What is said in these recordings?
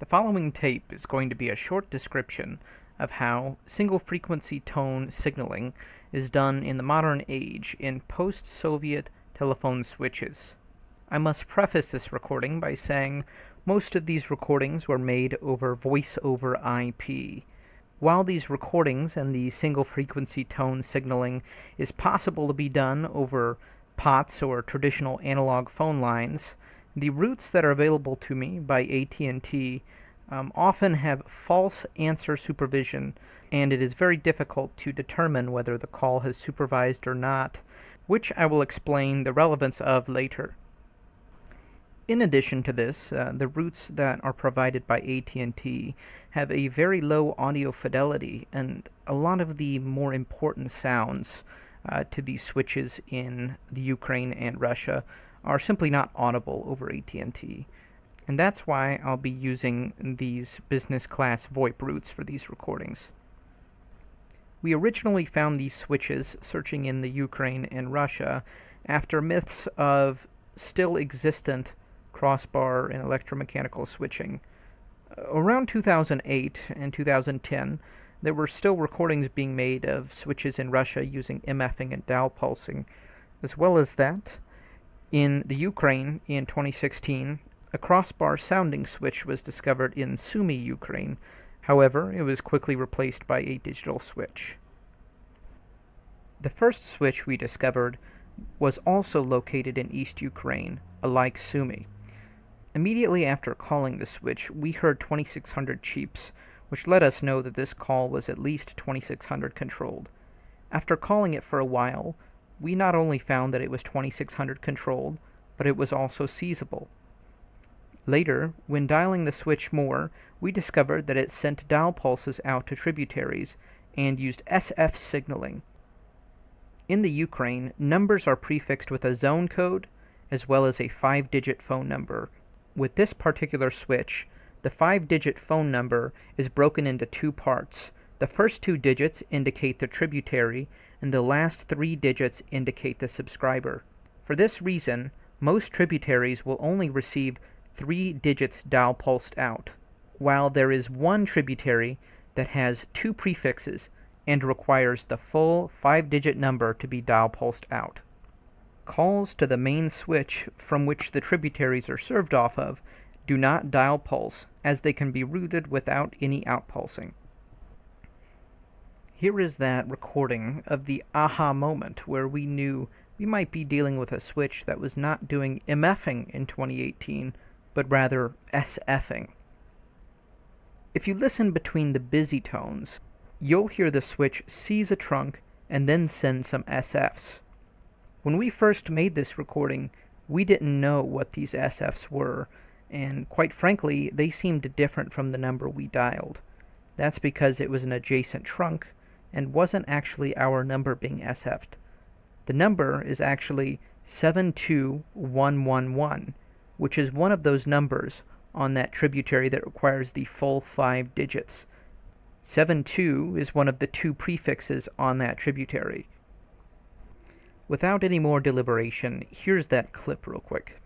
The following tape is going to be a short description of how single-frequency tone signaling is done in the modern age in post-Soviet telephone switches. I must preface this recording by saying most of these recordings were made over voice over IP. While these recordings and the single-frequency tone signaling is possible to be done over POTS or traditional analog phone lines, the routes that are available to me by AT&T often have false answer supervision, and it is very difficult to determine whether the call has supervised or not, which I will explain the relevance of later. In addition to this, the routes that are provided by AT&T have a very low audio fidelity, and a lot of the more important sounds to these switches in the Ukraine and Russia are simply not audible over AT&T. And that's why I'll be using these business class VoIP routes for these recordings. We originally found these switches searching in the Ukraine and Russia after myths of still existent crossbar and electromechanical switching. Around 2008 and 2010, there were still recordings being made of switches in Russia using MFing and dial pulsing. As well as that, in the Ukraine in 2016, a crossbar sounding switch was discovered in Sumy, Ukraine. However, it was quickly replaced by a digital switch. The first switch we discovered was also located in East Ukraine, alike Sumy. Immediately after calling the switch, we heard 2600 cheeps, which let us know that this call was at least 2600 controlled. After calling it for a while, we not only found that it was 2600 controlled, but it was also seizable. Later, when dialing the switch more, we discovered that it sent dial pulses out to tributaries and used SF signaling. In the Ukraine, numbers are prefixed with a zone code as well as a 5-digit phone number. With this particular switch, the 5-digit phone number is broken into two parts. The first 2 digits indicate the tributary, and the last 3 digits indicate the subscriber. For this reason, most tributaries will only receive 3 digits dial pulsed out, while there is one tributary that has 2 prefixes and requires the full 5-digit number to be dial pulsed out. Calls to the main switch from which the tributaries are served off of do not dial pulse, as they can be routed without any outpulsing. Here is that recording of the aha moment where we knew we might be dealing with a switch that was not doing MFing in 2018, but rather SFing. If you listen between the busy tones, you'll hear the switch seize a trunk and then send some SFs. When we first made this recording, we didn't know what these SFs were, and quite frankly, they seemed different from the number we dialed. That's because it was an adjacent trunk and wasn't actually our number being SF'd. The number is actually 72111, which is one of those numbers on that tributary that requires the full 5 digits. 72 is one of the 2 prefixes on that tributary. Without any more deliberation, here's that clip real quick.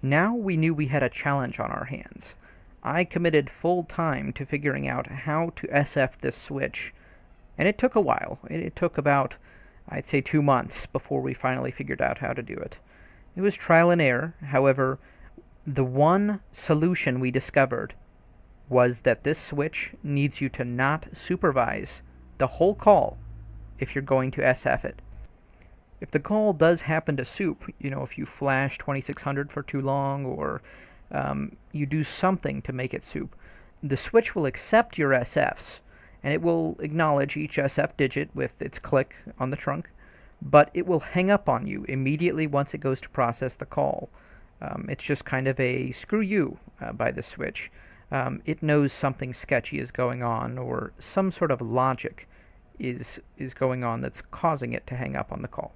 Now we knew we had a challenge on our hands. I committed full time to figuring out how to SF this switch, and it took a while. It took about, I'd say, 2 months before we finally figured out how to do it. It was trial and error. However, the one solution we discovered was that this switch needs you to not supervise the whole call if you're going to SF it. If the call does happen to soup, if you flash 2600 for too long or you do something to make it soup, the switch will accept your SFs and it will acknowledge each SF digit with its click on the trunk, but it will hang up on you immediately once it goes to process the call. It's just kind of a screw you by the switch. It knows something sketchy is going on, or some sort of logic is going on that's causing it to hang up on the call.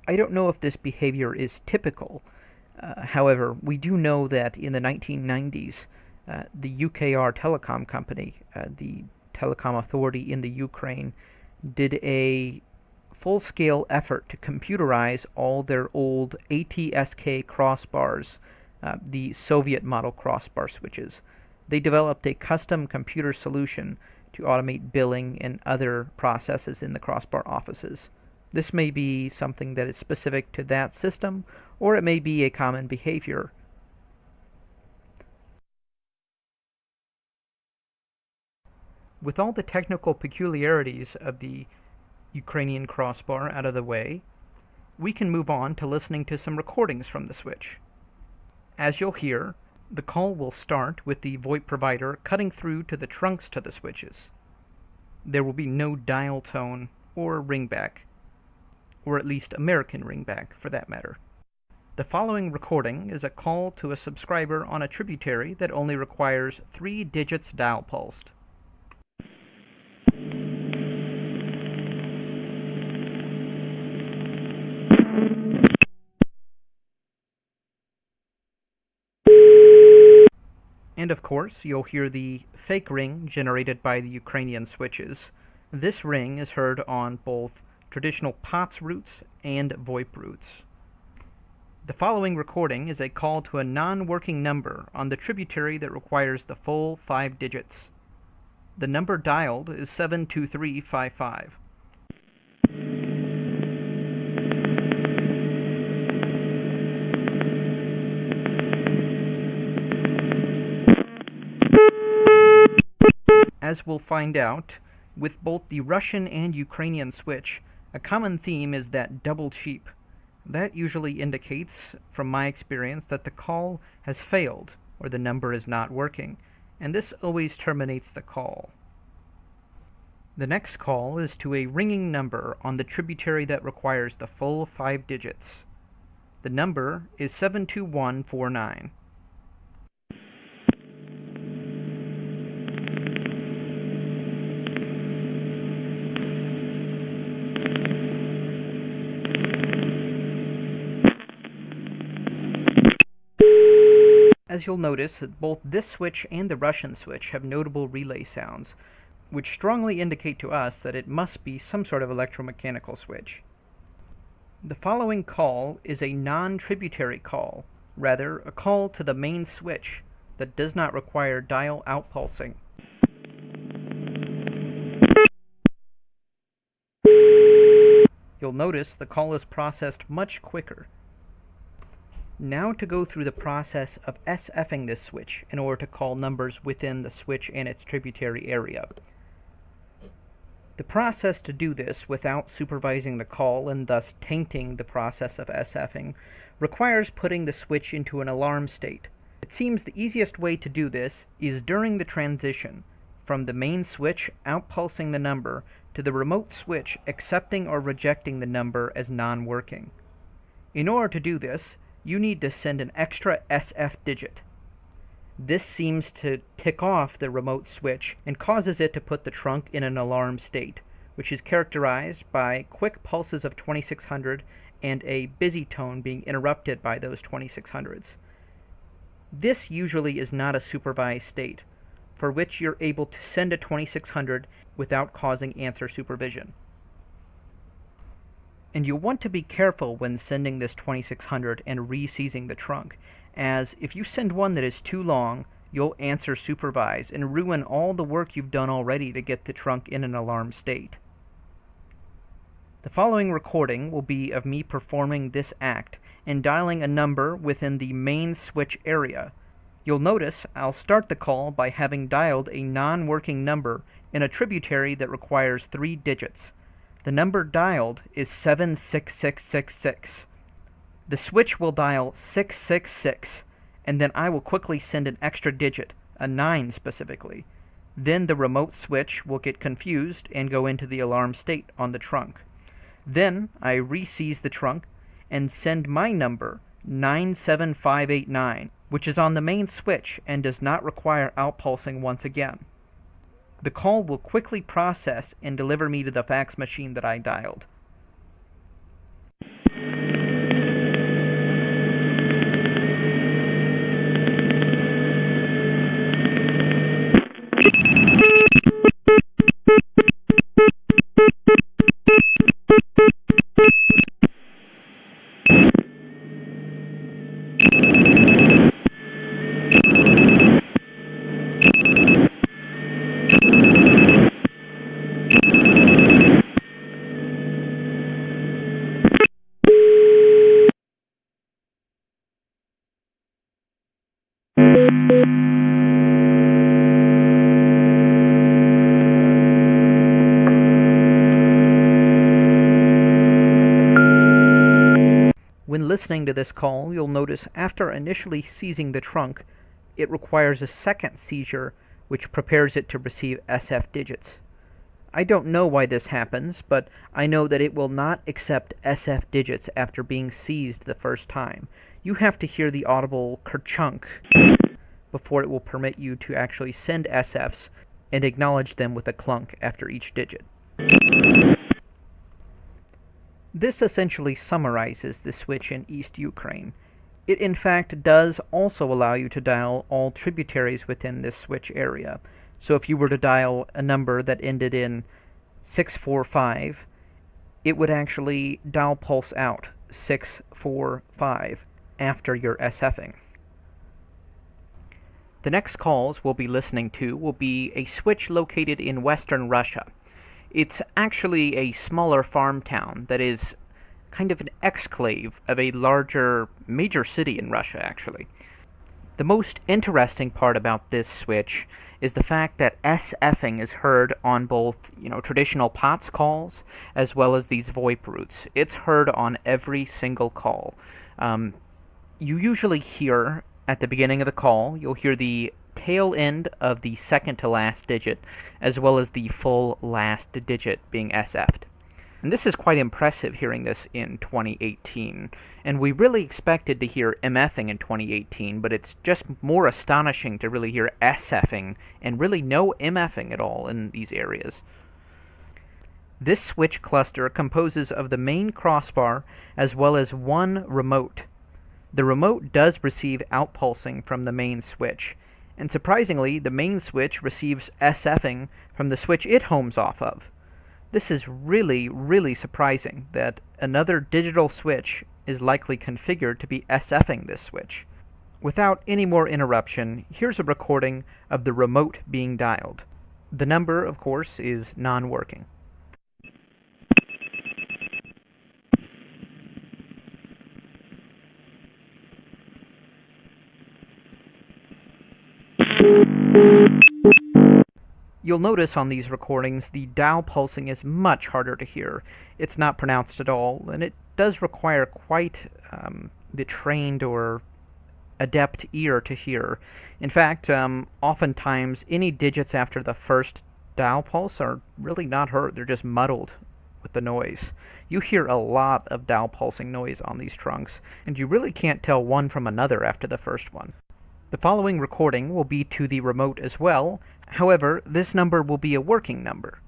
I don't know if this behavior is typical. However, we do know that in the 1990s, the UKR Telecom Company, the telecom authority in the Ukraine, did a full-scale effort to computerize all their old ATSK crossbars, the Soviet model crossbar switches. They developed a custom computer solution to automate billing and other processes in the crossbar offices. This may be something that is specific to that system, or it may be a common behavior. With all the technical peculiarities of the Ukrainian crossbar out of the way, we can move on to listening to some recordings from the switch. As you'll hear, the call will start with the VoIP provider cutting through to the trunks to the switches. There will be no dial tone or ringback, or at least American ringback for that matter. The following recording is a call to a subscriber on a tributary that only requires 3 digits dial pulsed. And of course, you'll hear the fake ring generated by the Ukrainian switches. This ring is heard on both traditional POTS routes and VoIP routes. The following recording is a call to a non-working number on the tributary that requires the full 5 digits. The number dialed is 72355. As we'll find out, with both the Russian and Ukrainian switch, a common theme is that double cheap. That usually indicates, from my experience, that the call has failed or the number is not working, and this always terminates the call. The next call is to a ringing number on the tributary that requires the full 5 digits. The number is 72149. As you'll notice, both this switch and the Russian switch have notable relay sounds, which strongly indicate to us that it must be some sort of electromechanical switch. The following call is a non-tributary call, rather a call to the main switch that does not require dial outpulsing. You'll notice the call is processed much quicker. Now to go through the process of SFing this switch in order to call numbers within the switch and its tributary area. The process to do this without supervising the call and thus tainting the process of SFing requires putting the switch into an alarm state. It seems the easiest way to do this is during the transition from the main switch outpulsing the number to the remote switch accepting or rejecting the number as non-working. In order to do this, you need to send an extra SF digit. This seems to tick off the remote switch and causes it to put the trunk in an alarm state, which is characterized by quick pulses of 2600 and a busy tone being interrupted by those 2600s. This usually is not a supervised state, for which you're able to send a 2600 without causing answer supervision. And you'll want to be careful when sending this 2600 and re-seizing the trunk, as if you send one that is too long, you'll answer supervise and ruin all the work you've done already to get the trunk in an alarm state. The following recording will be of me performing this act and dialing a number within the main switch area. You'll notice I'll start the call by having dialed a non-working number in a tributary that requires 3 digits. The number dialed is 76666. The switch will dial 666, and then I will quickly send an extra digit, a 9 specifically. Then the remote switch will get confused and go into the alarm state on the trunk. Then I re-seize the trunk and send my number, 97589, which is on the main switch and does not require outpulsing once again. The call will quickly process and deliver me to the fax machine that I dialed. When listening to this call, you'll notice after initially seizing the trunk, it requires a second seizure, which prepares it to receive SF digits. I don't know why this happens, but I know that it will not accept SF digits after being seized the first time. You have to hear the audible kerchunk before it will permit you to actually send SFs and acknowledge them with a clunk after each digit. This essentially summarizes the switch in East Ukraine. It in fact does also allow you to dial all tributaries within this switch area. So if you were to dial a number that ended in 645, it would actually dial pulse out 645 after your SFing. The next calls we'll be listening to will be a switch located in western Russia. It's actually a smaller farm town that is kind of an exclave of a larger major city in Russia, actually. The most interesting part about this switch is the fact that SFing is heard on both, traditional POTS calls as well as these VoIP routes. It's heard on every single call. You usually hear at the beginning of the call, you'll hear the tail end of the second to last digit, as well as the full last digit being SF'd. And this is quite impressive hearing this in 2018. And we really expected to hear MFing in 2018, but it's just more astonishing to really hear SFing and really no MFing at all in these areas. This switch cluster composes of the main crossbar as well as one remote. The remote does receive outpulsing from the main switch, and surprisingly, the main switch receives SFing from the switch it homes off of. This is really, really surprising that another digital switch is likely configured to be SFing this switch. Without any more interruption, here's a recording of the remote being dialed. The number, of course, is non-working. You'll notice on these recordings the dial pulsing is much harder to hear. It's not pronounced at all, and it does require quite the trained or adept ear to hear. In fact, oftentimes any digits after the first dial pulse are really not heard. They're just muddled with the noise. You hear a lot of dial pulsing noise on these trunks, and you really can't tell one from another after the first one. The following recording will be to the remote as well. However, this number will be a working number.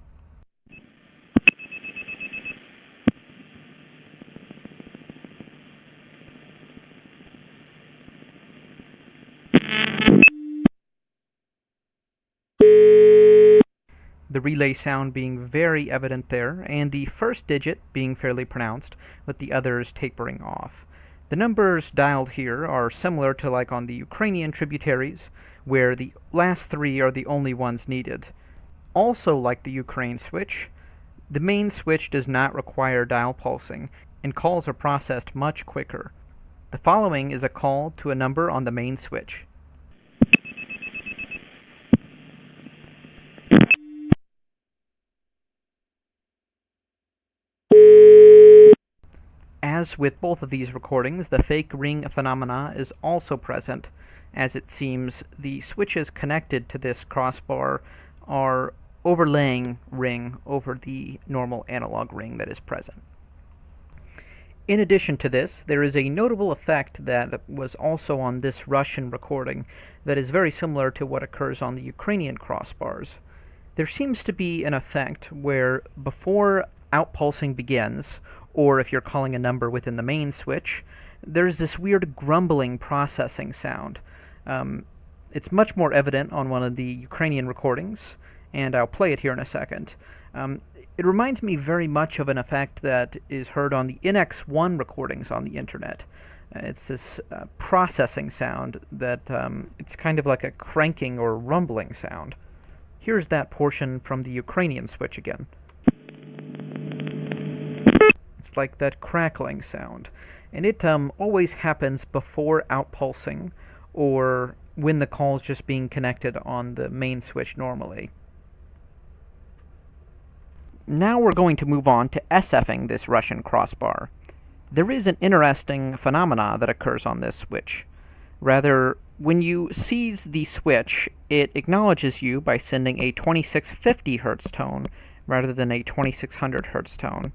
The relay sound being very evident there, and the first digit being fairly pronounced, with the others tapering off. The numbers dialed here are similar to like on the Ukrainian tributaries, where the last three are the only ones needed. Also like the Ukraine switch, the main switch does not require dial pulsing, and calls are processed much quicker. The following is a call to a number on the main switch. As with both of these recordings, the fake ring phenomena is also present, as it seems the switches connected to this crossbar are overlaying ring over the normal analog ring that is present. In addition to this, there is a notable effect that was also on this Russian recording that is very similar to what occurs on the Ukrainian crossbars. There seems to be an effect where before outpulsing begins, or if you're calling a number within the main switch, there's this weird grumbling processing sound. It's much more evident on one of the Ukrainian recordings, and I'll play it here in a second. It reminds me very much of an effect that is heard on the NX1 recordings on the internet. It's this processing sound that it's kind of like a cranking or rumbling sound. Here's that portion from the Ukrainian switch again. It's like that crackling sound, and it always happens before outpulsing or when the call's just being connected on the main switch normally. Now we're going to move on to SFing this Russian crossbar. There is an interesting phenomena that occurs on this switch. Rather, when you seize the switch, it acknowledges you by sending a 2650 Hz tone rather than a 2600 Hz tone.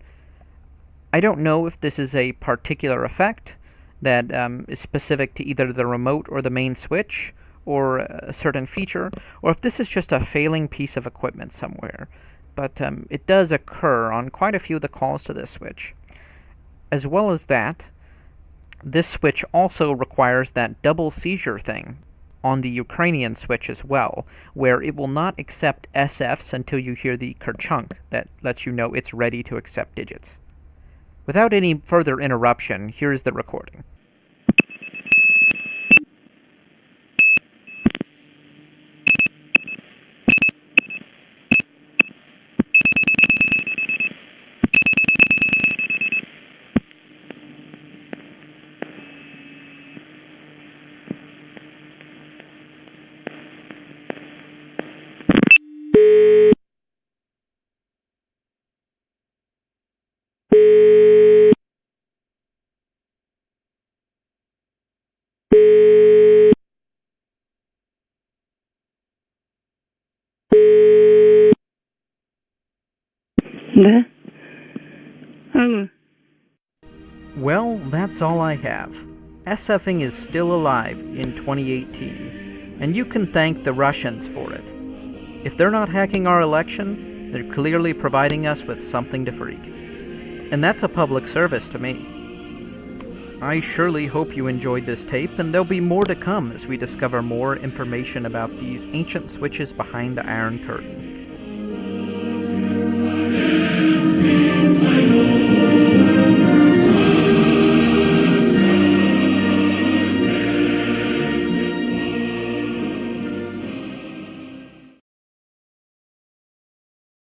I don't know if this is a particular effect that is specific to either the remote or the main switch, or a certain feature, or if this is just a failing piece of equipment somewhere. But it does occur on quite a few of the calls to this switch. As well as that, this switch also requires that double seizure thing on the Ukrainian switch as well, where it will not accept SFs until you hear the kerchunk that lets you know it's ready to accept digits. Without any further interruption, here's the recording. Да? Алло. Well, that's all I have. SFing is still alive in 2018, and you can thank the Russians for it. If they're not hacking our election, they're clearly providing us with something to freak. And that's a public service to me. I surely hope you enjoyed this tape, and there'll be more to come as we discover more information about these ancient switches behind the Iron Curtain.